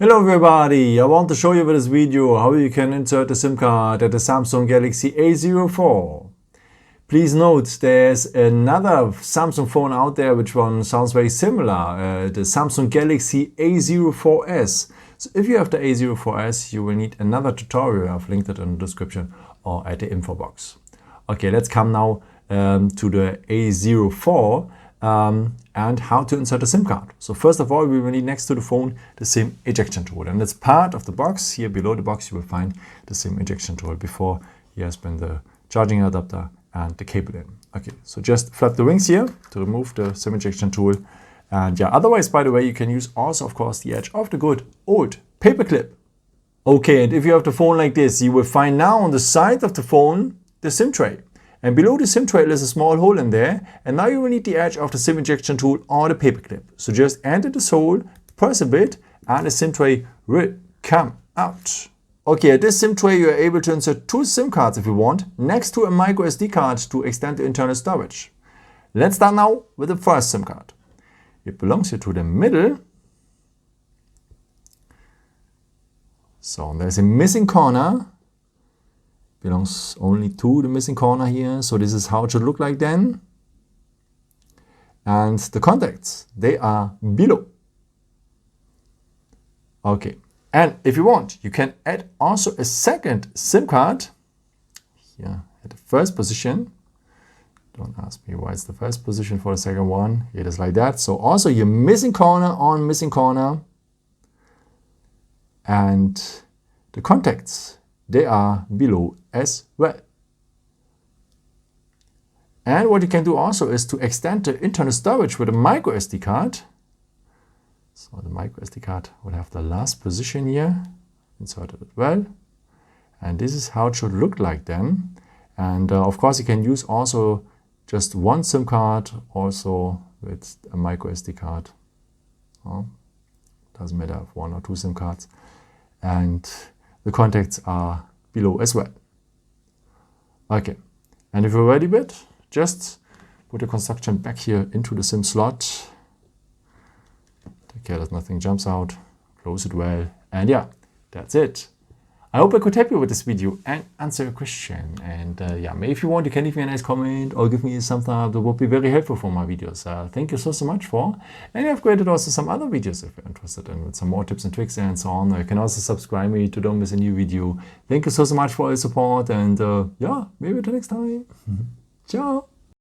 Hello everybody, I want to show you with this video how you can insert a SIM card at the Samsung Galaxy A04. Please note there's another Samsung phone out there which one sounds very similar, the Samsung Galaxy A04s. So if you have the A04s, you will need another tutorial. I've linked it in the description or at the info box. Okay, let's come now to the A04 and how to insert a SIM card. So first of all, we will need next to the phone the SIM ejection tool, and it's part of the box. Here below the box you will find the SIM ejection tool. Before here has been the charging adapter and the cable in. Okay, so just flap the wings here to remove the SIM ejection tool. And yeah, otherwise, by the way, you can use also of course the edge of the good old paper clip. Okay, and if you have the phone like this, you will find now on the side of the phone the SIM tray. And below the SIM tray is a small hole in there, and now you will need the edge of the SIM ejection tool or the paper clip. So just enter this hole, press a bit, and the SIM tray will come out. Okay, at this SIM tray you are able to insert two SIM cards if you want, next to a micro SD card to extend the internal storage. Let's start now with the first SIM card. It belongs here to the middle. So there's a missing corner. Belongs only to the missing corner here. So this is how it should look like then. And the contacts, they are below. Okay. And if you want, you can add also a second SIM card here at the first position. Don't ask me why it's the first position for the second one. It is like that. So also your missing corner on missing corner. And the contacts, they are below as well. And what you can do also is to extend the internal storage with a micro SD card. So the micro SD card will have the last position here, inserted as well. And this is how it should look like then. And of course you can use also just one SIM card also with a micro SD card. Doesn't matter if one or two SIM cards. And the contacts are below as well. Okay, and if you're ready with it, just put the construction back here into the SIM slot. Take care that nothing jumps out. Close it well. And yeah, that's it. I hope I could help you with this video and answer your question. And yeah, if you want, you can leave me a nice comment or give me a thumbs up. That would be very helpful for my videos. Thank you so much for. And I've created also some other videos if you're interested in, with some more tips and tricks and so on. You can also subscribe me to don't miss a new video. Thank you so much for all your support. And yeah, maybe till next time. Ciao.